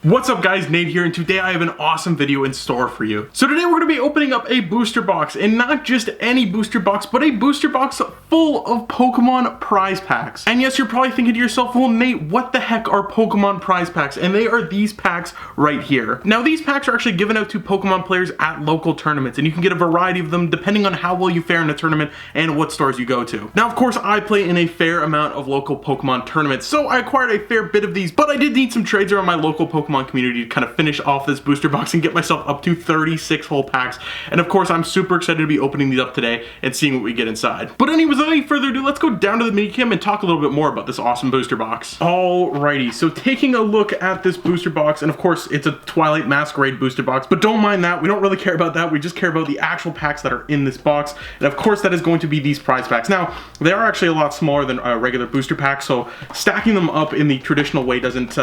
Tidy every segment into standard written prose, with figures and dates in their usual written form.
What's up guys, Nate here, and today I have an awesome video in store for you. So today we're going to be opening up a booster box, and not just any booster box, but a booster box full of Pokemon prize packs. And yes, you're probably thinking to yourself, well Nate, what the heck are Pokemon prize packs? And they are these packs right here. Now these packs are actually given out to Pokemon players at local tournaments, and you can get a variety of them depending on how well you fare in a tournament and what stores you go to. Now of course I play in a fair amount of local Pokemon tournaments, so I acquired a fair bit of these, but I did need some trades around my local Pokemon community to kind of finish off this booster box and get myself up to 36 whole packs. And of course I'm super excited to be opening these up today and seeing what we get inside. But anyways, without any further ado, let's go down to the minicam and talk a little bit more about this awesome booster box. Alrighty, so taking a look at this booster box, and of course it's a Twilight Masquerade booster box, but don't mind that, we don't really care about that, we just care about the actual packs that are in this box. And of course that is going to be these prize packs. Now they are actually a lot smaller than a regular booster pack, so stacking them up in the traditional way doesn't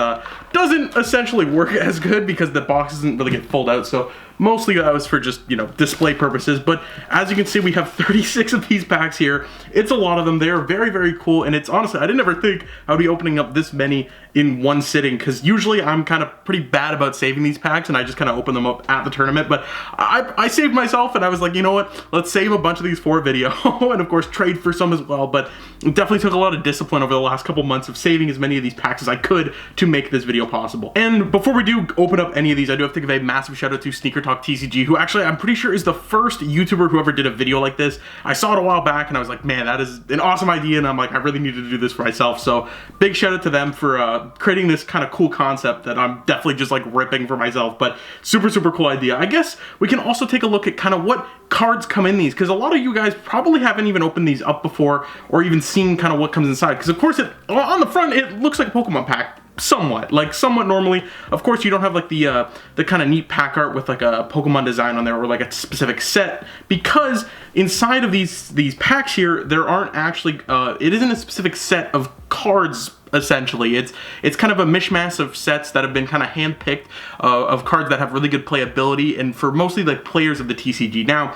essentially work as good because the box doesn't really get folded out. So mostly that was for just, you know, display purposes. But as you can see, we have 36 of these packs here. It's a lot of them. They are very, very cool. And it's honestly, I didn't ever think I would be opening up this many in one sitting, because usually I'm kind of pretty bad about saving these packs and I just kind of open them up at the tournament. But I saved myself and I was like, you know what, let's save a bunch of these for a video and of course trade for some as well. But it definitely took a lot of discipline over the last couple months of saving as many of these packs as I could to make this video possible. And before we do open up any of these, I do have to give a massive shout out to Sneaker Talk TCG, who actually I'm pretty sure is the first YouTuber who ever did a video like this. I saw it a while back and I was like, man, that is an awesome idea, and I'm like, I really needed to do this for myself. So big shout out to them for creating this kind of cool concept that I'm definitely just like ripping for myself. But super, super cool idea. I guess we can also take a look at kind of what cards come in these, because a lot of you guys probably haven't even opened these up before or even seen kind of what comes inside, because of course on the front it looks like a Pokemon pack. Somewhat normally. Of course you don't have like the kind of neat pack art with like a Pokemon design on there or like a specific set, because inside of these packs here there aren't actually it isn't a specific set of cards. Essentially it's kind of a mishmash of sets that have been kind of handpicked of cards that have really good playability, and for mostly like players of the TCG. Now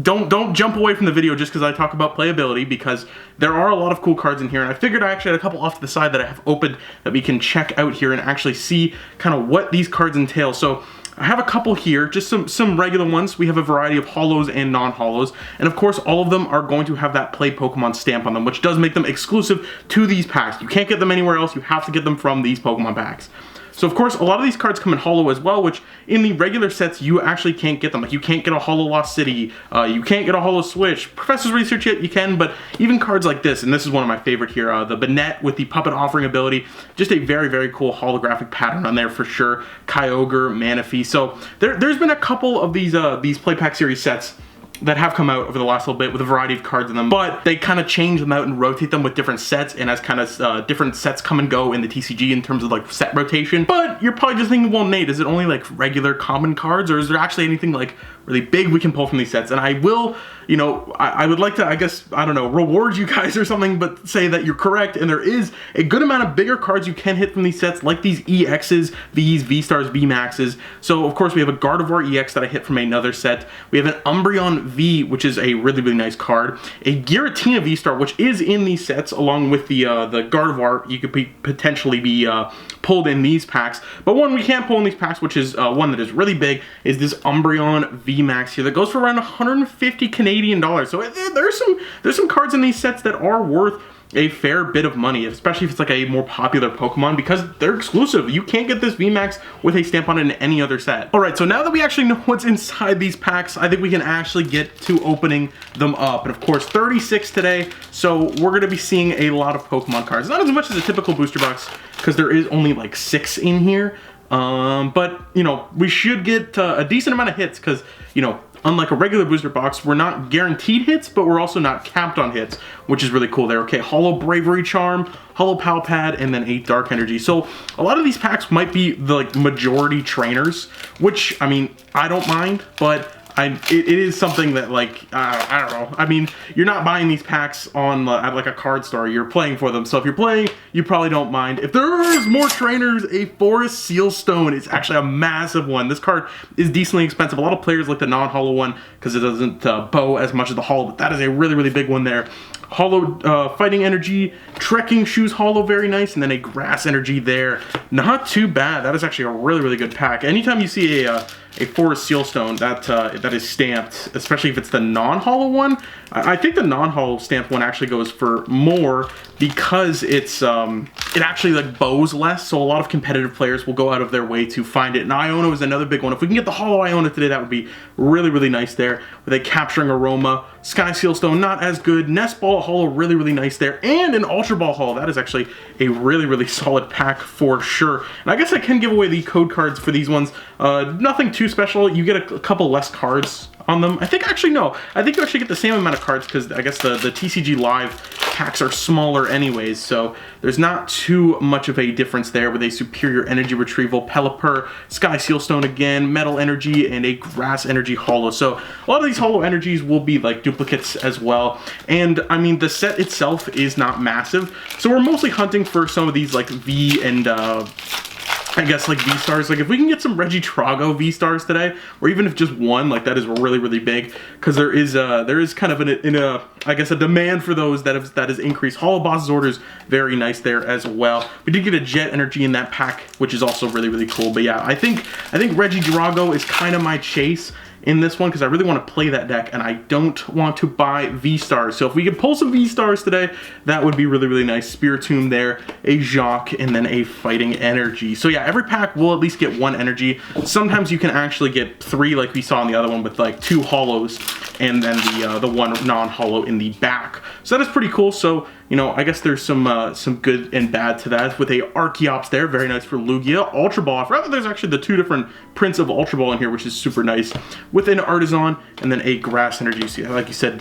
don't jump away from the video just because I talk about playability, because there are a lot of cool cards in here, and I figured I actually had a couple off to the side that I have opened that we can check out here and actually see kind of what these cards entail. So I have a couple here, just some regular ones. We have a variety of holos and non-holos, and of course all of them are going to have that Play Pokemon stamp on them, which does make them exclusive to these packs. You can't get them anywhere else, you have to get them from these Pokemon packs. So of course a lot of these cards come in holo as well, which in the regular sets you actually can't get them. Like you can't get a holo Lost City, you can't get a holo Switch. Professor's Research you can, but even cards like this, and this is one of my favorite here, the Banette with the puppet offering ability, just a very, very cool holographic pattern on there for sure. Kyogre, Manaphy. So there's been a couple of these Play Pack series sets that have come out over the last little bit with a variety of cards in them, but they kind of change them out and rotate them with different sets, and as kind of different sets come and go in the TCG in terms of like set rotation. But you're probably just thinking, well Nate, is it only like regular common cards, or is there actually anything like really big we can pull from these sets? And I will, you know, I would like to, I guess, I don't know, reward you guys or something, but say that you're correct, and there is a good amount of bigger cards you can hit from these sets, like these EXs, Vs, V-Stars, V-Maxes. So of course we have a Gardevoir EX that I hit from another set. We have an Umbreon V, which is a really, really nice card. A Giratina V-Star, which is in these sets, along with the Gardevoir. You could potentially be pulled in these packs. But one we can't pull in these packs, which is one that is really big, is this Umbreon V-Max here that goes for around 150 Canadian dollars. So there's some cards in these sets that are worth a fair bit of money, especially if it's like a more popular Pokemon, because they're exclusive. You can't get this VMAX with a stamp on it in any other set. Alright, so now that we actually know what's inside these packs, I think we can actually get to opening them up. And of course, 36 today, so we're going to be seeing a lot of Pokemon cards. Not as much as a typical booster box, because there is only like 6 in here. But, you know, we should get a decent amount of hits, because, you know, unlike a regular booster box, we're not guaranteed hits, but we're also not capped on hits, which is really cool there. Okay, Holo Bravery Charm, Holo Palpad, and then 8 Dark Energy. So a lot of these packs might be the like majority trainers, which, I mean, I don't mind, but it is something that, like, I don't know. I mean, you're not buying these packs on at like a card store. You're playing for them. So if you're playing, you probably don't mind. If there's more trainers, a Forest Sealstone is actually a massive one. This card is decently expensive. A lot of players like the non-holo one because it doesn't bow as much as the holo, but that is a really, really big one there. Holo Fighting Energy, Trekking Shoes Holo, very nice, and then a Grass Energy there. Not too bad. That is actually a really, really good pack. Anytime you see a Forest Sealstone that is stamped, especially if it's the non-holo one, I think the non-holo stamped one actually goes for more because it actually like bows less, so a lot of competitive players will go out of their way to find it. And Iono is another big one. If we can get the holo Iono today, that would be really, really nice there. With a Capturing Aroma, Sky Sealstone, not as good. Nest Ball holo, really, really nice there. And an Ultra Ball holo. That is actually a really, really solid pack for sure. And I guess I can give away the code cards for these ones. Nothing too special. You get a couple less cards on them. I think actually no. I think you actually get the same amount of cards because I guess the TCG Live packs are smaller anyways, so there's not too much of a difference there with a Superior Energy Retrieval, Pelipper, Sky Sealstone again, Metal Energy, and a Grass Energy holo. So a lot of these holo energies will be like duplicates as well. And I mean, the set itself is not massive, so we're mostly hunting for some of these like V and I guess like V-Stars. Like if we can get some Regitrago V-Stars today, or even if just one, like that is really, really big, because there is kind of I guess a demand for those that is increased. Holo Boss's Orders, very nice there as well. We did get a Jet Energy in that pack, which is also really, really cool. But yeah, I think Regidrago is kind of my chase in this one because I really want to play that deck and I don't want to buy V-Stars. So if we could pull some V-Stars today, that would be really, really nice. Spiritomb there, a Jacques, and then a Fighting Energy. So yeah, every pack will at least get one energy. Sometimes you can actually get 3 like we saw in the other one with like 2 holos and then the one non-holo in the back. So that is pretty cool. So, you know, I guess there's some good and bad to that. With a Archeops there, very nice for Lugia. Ultra Ball, rather there's actually the 2 different prints of Ultra Ball in here, which is super nice. With an Artisan and then a Grass Energy. So like you said,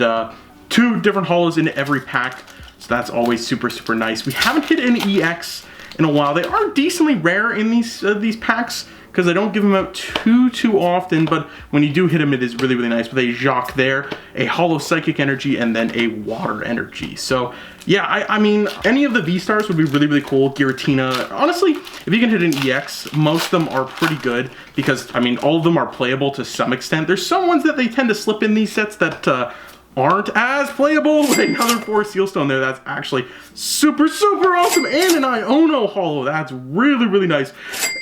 2 different holos in every pack. So that's always super, super nice. We haven't hit an EX in a while. They are decently rare in these packs, because I don't give them out too often, but when you do hit them, it is really, really nice. With a Jacques there, a Holo Psychic Energy, and then a Water Energy. So yeah, I mean, any of the V-Stars would be really, really cool. Giratina, honestly, if you can hit an EX, most of them are pretty good, because, I mean, all of them are playable to some extent. There's some ones that they tend to slip in these sets that aren't as playable. With another Forest Sealstone there, that's actually super, super awesome. And an Iono holo, that's really, really nice.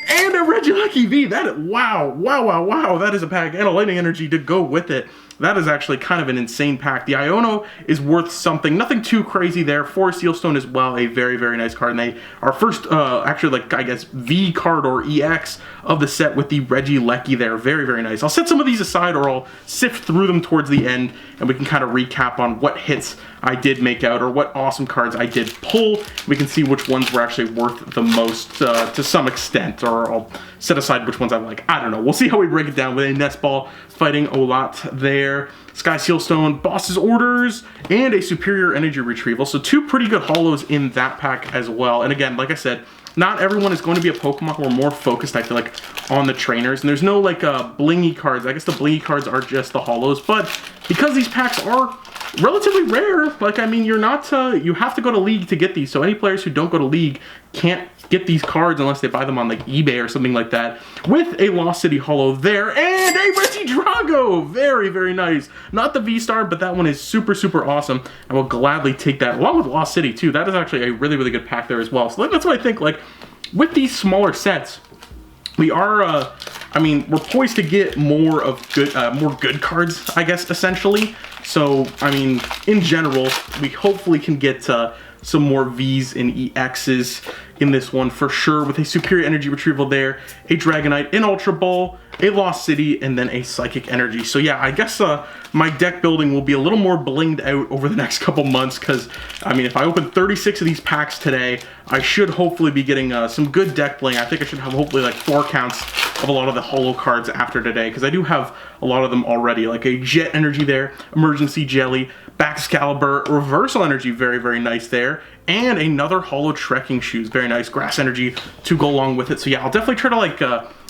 And a Regieleki V, wow, that is a pack. And a Lightning Energy to go with it. That is actually kind of an insane pack. The Iono is worth something. Nothing too crazy there. Forest Sealstone as well, a very, very nice card. And they are first, actually, like, I guess, V card or EX of the set with the Regieleki there. Very, very nice. I'll set some of these aside, or I'll sift through them towards the end, and we can kind of recap on what hits I did make out, or what awesome cards I did pull. We can see which ones were actually worth the most to some extent, or I'll set aside which ones I like. I don't know. We'll see how we break it down. With a Nest Ball, Fighting Olat there, Sky Sealstone, Boss's Orders, and a Superior Energy Retrieval. So 2 pretty good holos in that pack as well. And again, like I said, not everyone is going to be a Pokemon. We're more focused, I feel like, on the trainers. And there's no like blingy cards. I guess the blingy cards are just the holos. But because these packs are relatively rare, like, I mean, you're not, you have to go to League to get these. So any players who don't go to League can't get these cards unless they buy them on like eBay or something like that. With a Lost City holo there, and a Regidrago! Very, very nice. Not the V-Star, but that one is super, super awesome. I will gladly take that, along with Lost City too. That is actually a really, really good pack there as well. So that's what I think, like, with these smaller sets, we are, I mean, we're poised to get more good cards, I guess, essentially. So, I mean, in general, we hopefully can get some more Vs and EXs in this one for sure. With a Superior Energy Retrieval there, a Dragonite, an Ultra Ball, a Lost City, and then a Psychic Energy. So yeah, I guess my deck building will be a little more blinged out over the next couple months, because, I mean, if I open 36 of these packs today, I should hopefully be getting some good deck bling. I think I should have hopefully like 4 counts of a lot of the holo cards after today, because I do have a lot of them already. Like a Jet Energy there, Emergency Jelly, Baxcalibur, Reversal Energy, very, very nice there, and another holo Trekking Shoes, very nice. Grass Energy to go along with it. So yeah, I'll definitely try to like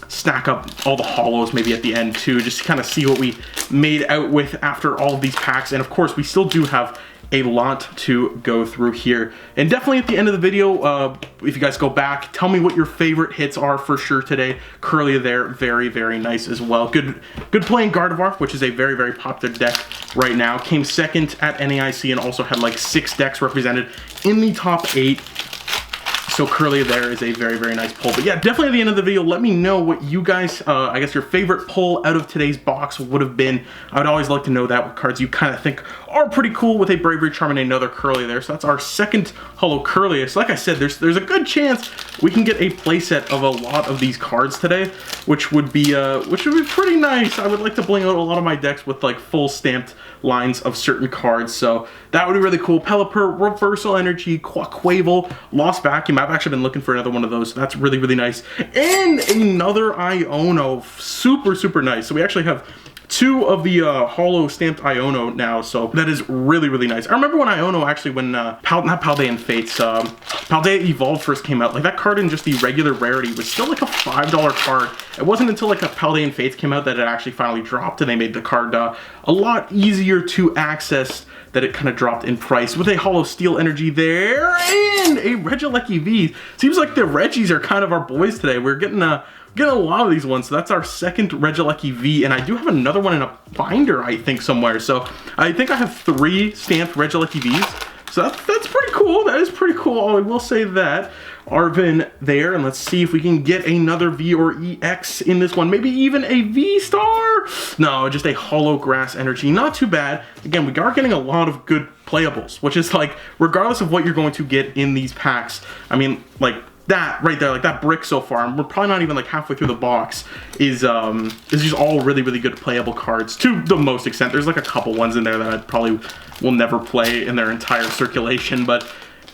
stack up all the holos maybe at the end too, just to kind of see what we made out with after all of these packs. And of course, we still do have a lot to go through here. And definitely at the end of the video, if you guys go back, tell me what your favorite hits are for sure today. Curly there, very, very nice as well. Good playing Gardevoir, which is a very, very popular deck right now. Came second at NAIC and also had like 6 decks represented in the top 8. So Curly there is a very, very nice pull. But yeah, definitely at the end of the video, let me know what you guys, I guess your favorite pull out of today's box would have been. I would always like to know that, what cards you kind of think are pretty cool with a Bravery Charm and another Curly there. So that's our second holo Curly. So like I said, there's a good chance we can get a playset of a lot of these cards today, which would be pretty nice. I would like to bling out a lot of my decks with like full stamped lines of certain cards, so that would be really cool. Pelipper, Reversal Energy, Quaquaval, Lost Vacuum. I've actually been looking for another one of those, so that's really, really nice. And another Iono, super, super nice. So we actually have 2 of the holo stamped Iono now, so that is really, really nice. I remember when Iono actually, when not Paldean Fates, Paldea Evolved first came out, like that card in just the regular rarity was still like a $5 card. It wasn't until like a Paldean Fates came out that it actually finally dropped, and they made the card a lot easier to access, that it kind of dropped in price with a Holo Steel Energy there and a Regieleki V. Seems like the Reggies are kind of our boys today. We're getting a lot of these ones, so that's our second Regieleki V, and I do have another one in a binder, I think, somewhere. So I think I have 3 stamped Regieleki Vs. So that's pretty cool. That is pretty cool. I will say that. Arvin there, and let's see if we can get another V or EX in this one. Maybe even a V-Star? No, just a Holo Grass Energy. Not too bad. Again, we are getting a lot of good playables, which is like, regardless of what you're going to get in these packs, I mean, like, that right there, like that brick so far, and we're probably not even like halfway through the box, is just all really, really good playable cards to the most extent. There's like a couple ones in there that I probably will never play in their entire circulation, but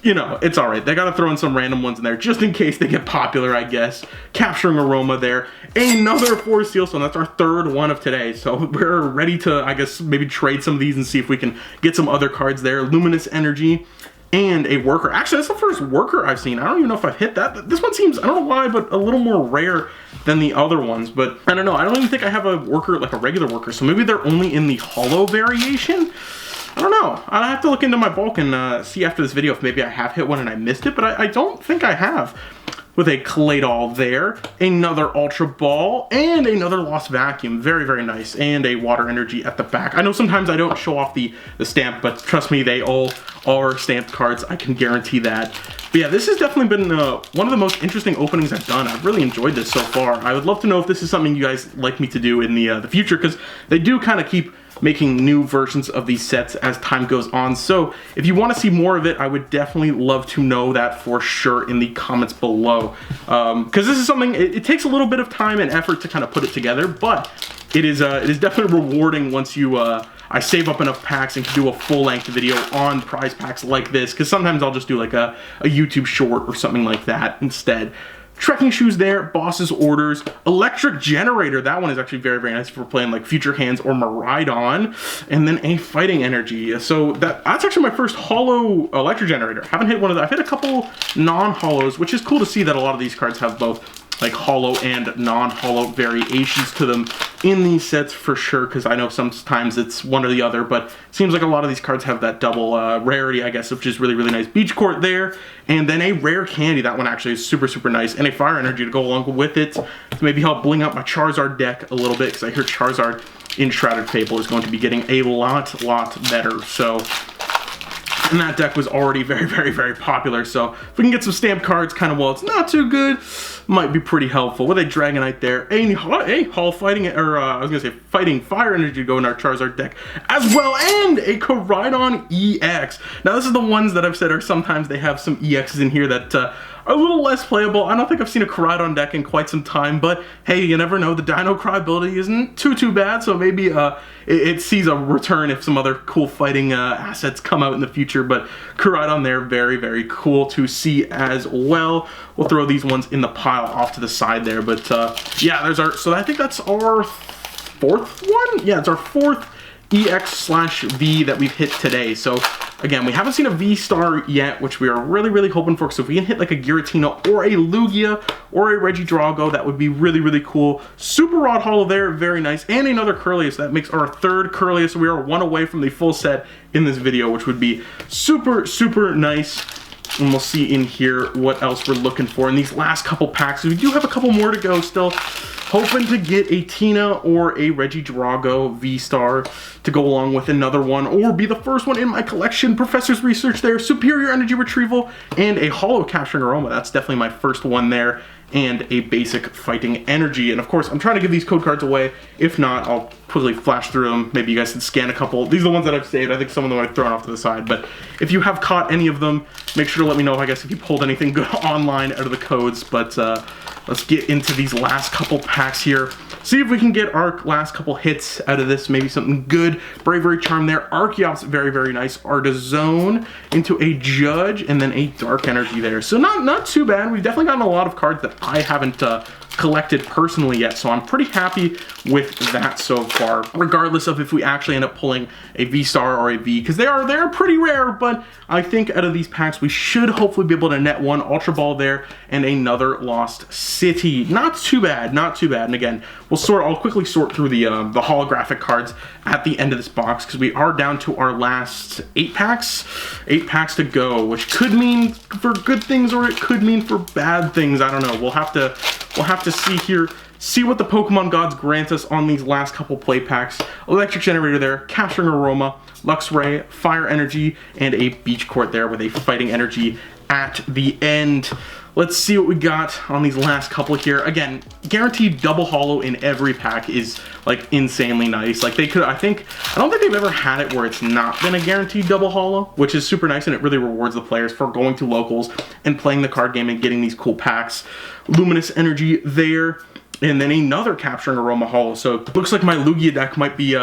you know, it's all right. They got to throw in some random ones in there just in case they get popular, I guess. Capturing Aroma there. Another 4 Steel Stone. That's our 3rd one of today. So we're ready to, I guess, maybe trade some of these and see if we can get some other cards there. Luminous Energy and a Worker. Actually, that's the first Worker I've seen. I don't even know if I've hit that. This one seems, I don't know why, but a little more rare than the other ones. But I don't know. I don't even think I have a Worker, like a regular Worker. So maybe they're only in the holo variation. I don't know. I'll have to look into my bulk and see after this video if maybe I have hit one and I missed it, but I don't think I have. With a Claydol there, another Ultra Ball, and another Lost Vacuum. Very, very nice. And a Water Energy at the back. I know sometimes I don't show off the stamp, but trust me, they all are stamped cards. I can guarantee that. But yeah, this has definitely been one of the most interesting openings I've done. I've really enjoyed this so far. I would love to know if this is something you guys like me to do in the future, because they do kind of keep making new versions of these sets as time goes on. So if you want to see more of it, I would definitely love to know that for sure in the comments below. Because this is something, it takes a little bit of time and effort to kind of put it together, but it is definitely rewarding once you I save up enough packs and can do a full-length video on prize packs like this, because sometimes I'll just do like a YouTube short or something like that instead. Trekking Shoes there, Boss's Orders, Electric Generator, that one is actually very, very nice if we're playing like Future Hands or Miraidon, and then a Fighting Energy. So that's actually my first holo Electric Generator. Haven't hit one of that. I've hit a couple non-holos, which is cool to see that a lot of these cards have both like holo and non-holo variations to them in these sets for sure, because I know sometimes it's one or the other, but it seems like a lot of these cards have that double rarity, I guess, which is really, really nice. Beach Court there, and then a Rare Candy. That one actually is super, super nice, and a Fire Energy to go along with it to maybe help bling out my Charizard deck a little bit, because I hear Charizard in Shrouded Fable is going to be getting a lot better. So, and that deck was already very, very, very popular. So if we can get some stamped cards kind of while it's not too good, might be pretty helpful. With a Dragonite there, a Hall Fighting, or I was gonna say Fighting Fire Energy to go in our Charizard deck as well, and a Koraidon EX. Now this is the ones that I've said are sometimes they have some EXs in here that are a little less playable. I don't think I've seen a Koraidon deck in quite some time, but hey, you never know. The Dino Cry ability isn't too bad, so maybe it sees a return if some other cool fighting assets come out in the future. But Koraidon there, very, very cool to see as well. We'll throw these ones in the pile off to the side there, but yeah, there's our, so I think that's our 4th one? Yeah, it's our 4th EX/V that we've hit today. So Again, we haven't seen a V-Star yet, which we are really, really hoping for. So if we can hit like a Giratina or a Lugia or a Regidrago, that would be really, really cool. Super Rod Holo there, very nice. And another Curlius. That makes our third Curlius. So we are one away from the full set in this video, which would be super, super nice. And we'll see in here what else we're looking for in these last couple packs. We do have a couple more to go still. Hoping to get a Tina or a Regidrago V-Star to go along with another one, or be the first one in my collection. Professor's Research there, Superior Energy Retrieval, and a Holo Capturing Aroma. That's definitely my first one there, and a basic Fighting Energy. And of course, I'm trying to give these code cards away. If not, I'll quickly flash through them. Maybe you guys can scan a couple. These are the ones that I've saved. I think some of them I've thrown off to the side, but if you have caught any of them, make sure to let me know, I guess, if you pulled anything good online out of the codes. But let's get into these last couple packs here. See if we can get our last couple hits out of this. Maybe something good. Bravery Charm there. Archeops, very, very nice. Artizone into a Judge, and then a Dark Energy there. So not too bad. We've definitely gotten a lot of cards that I haven't collected personally yet, so I'm pretty happy with that so far, regardless of if we actually end up pulling a V-Star or a V, because they're pretty rare. But I think out of these packs we should hopefully be able to net one Ultra Ball there and another Lost City. Not too bad, not too bad. And again, I'll quickly sort through the holographic cards at the end of this box, because we are down to our last 8 packs to go, which could mean for good things or it could mean for bad things. I don't know. We'll have to see here, see what the Pokemon gods grant us on these last couple play packs. Electric Generator there, Capturing Aroma, Luxray, Fire Energy, and a Beach Court there with a Fighting Energy at the end. Let's see what we got on these last couple here. Again, guaranteed double holo in every pack is like insanely nice. Like I don't think they've ever had it where it's not been a guaranteed double holo, which is super nice, and it really rewards the players for going to locals and playing the card game and getting these cool packs. Luminous Energy there, and then another Capturing Aroma holo. So it looks like my Lugia deck might be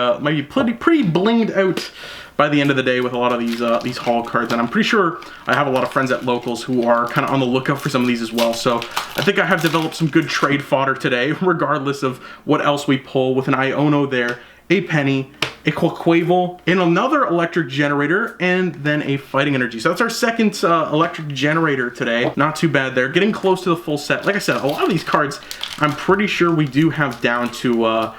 pretty blinged out by the end of the day with a lot of these holo cards, and I'm pretty sure I have a lot of friends at locals who are kind of on the lookout for some of these as well. So I think I have developed some good trade fodder today, regardless of what else we pull, with an Iono there, a Penny, a Quaquaval, and another Electric Generator, and then a Fighting Energy. So that's our second Electric Generator today. Not too bad there. Getting close to the full set. Like I said, a lot of these cards I'm pretty sure we do have down to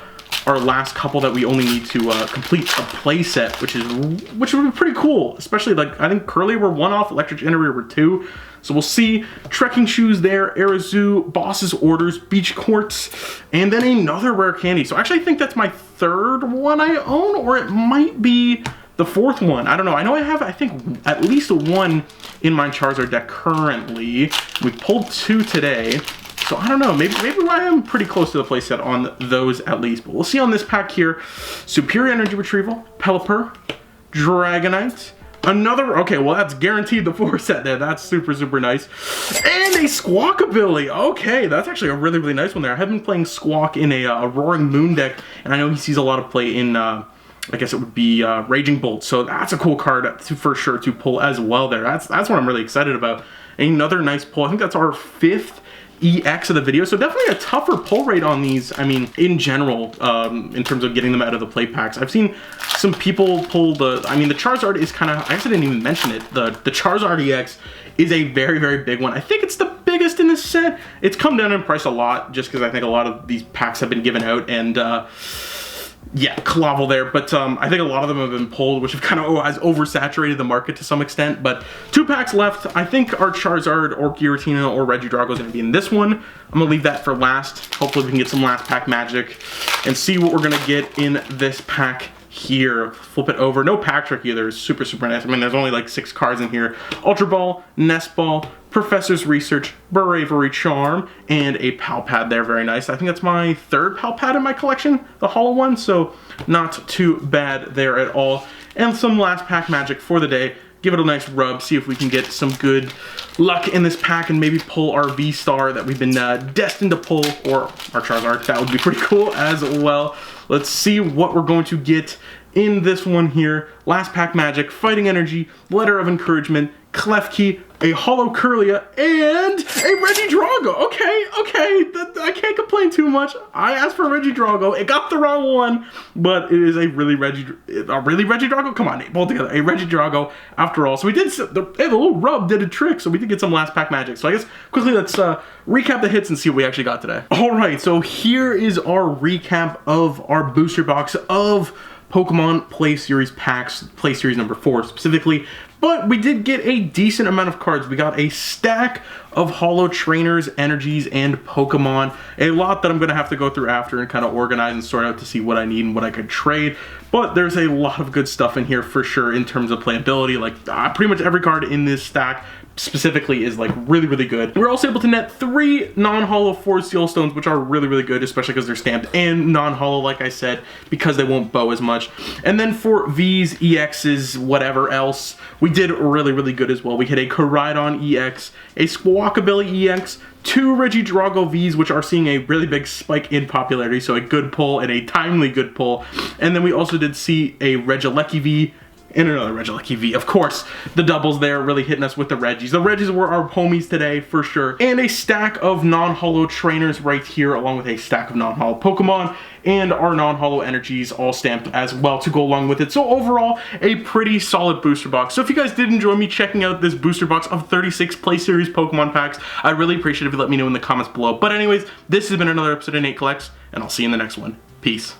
our last couple that we only need to complete a play set, which would be pretty cool. Especially, like, I think Curly were 1 off, Electric Generator were 2. So we'll see. Trekking Shoes there, Arazoo, Boss's Orders, Beach Courts, and then another Rare Candy. So actually I think that's my 3rd one I own, or it might be the 4th one. I don't know. I know I have, I think, at least 1 in my Charizard deck currently. We pulled 2 today. So I don't know, maybe I am pretty close to the playset on those at least. But we'll see on this pack here. Superior Energy Retrieval, Pelipper, Dragonite, another, okay, well that's guaranteed the 4 set there. That's super, super nice. And a Squawkabilly. Okay, that's actually a really, really nice one there. I have been playing Squawk in a Roaring Moon deck, and I know he sees a lot of play in, I guess it would be Raging Bolt. So that's a cool card for sure to pull as well there. That's what I'm really excited about. Another nice pull. I think that's our 5th EX of the video, so definitely a tougher pull rate on these. I mean, in general, in terms of getting them out of the play packs. I've seen some people pull the Charizard is kind of, I guess I didn't even mention it, the Charizard EX is a very, very big one. I think it's the biggest in this set. It's come down in price a lot, just because I think a lot of these packs have been given out, and yeah, Clavel there, but I think a lot of them have been pulled, which have kind of has oversaturated the market to some extent. But 2 packs left. I think our Charizard or Giratina or Regidrago is going to be in this one. I'm going to leave that for last. Hopefully we can get some last pack magic and see what we're going to get in this pack here. Flip it over. No pack trick either. It's super, super nice. I mean, there's only like 6 cards in here. Ultra Ball, Nest Ball, Professor's Research, Bravery Charm, and a Palpad there. Very nice. I think that's my 3rd Palpad in my collection, the holo one, so not too bad there at all. And some last pack magic for the day. Give it a nice rub, see if we can get some good luck in this pack and maybe pull our V-Star that we've been destined to pull, or our Charizard. That would be pretty cool as well. Let's see what we're going to get in this one here. Last pack magic, Fighting Energy, Letter of Encouragement, Klefki, a Holo Curlia, and a Regidrago. Okay, I can't complain. playing too much. I asked for Regidrago. It got the wrong one, but it is a really Regidrago? Come on, Nate, pull it together. A Regidrago after all. So we did, the little rub did a trick, so we did get some last pack magic. So I guess quickly let's recap the hits and see what we actually got today. All right, so here is our recap of our booster box of Pokemon Play Series packs, Play Series number 4 specifically. But we did get a decent amount of cards. We got a stack of holo trainers, energies, and Pokemon. A lot that I'm gonna have to go through after and kind of organize and sort out to see what I need and what I could trade. But there's a lot of good stuff in here for sure in terms of playability. Like pretty much every card in this stack specifically is like really good. We're also able to net 3 non-holo Force Seal Stones, which are really good, especially because they're stamped and non-holo, like I said, because they won't bow as much. And then for V's, EXs, whatever else, we did really good as well. We hit a Koraidon EX, a Squawkabilly EX, 2 Regidrago V's, which are seeing a really big spike in popularity, so a good pull and a timely good pull. And then we also did see a Regieleki V, and another Regieleki V, of course. The doubles there really hitting us with the Regis. The Regis were our homies today, for sure. And a stack of non-holo trainers right here, along with a stack of non-holo Pokemon, and our non-holo energies all stamped as well to go along with it. So overall, a pretty solid booster box. So if you guys did enjoy me checking out this booster box of 36 Play Series Pokemon packs, I'd really appreciate it if you let me know in the comments below. But anyways, this has been another episode of Nate Collects, and I'll see you in the next one. Peace.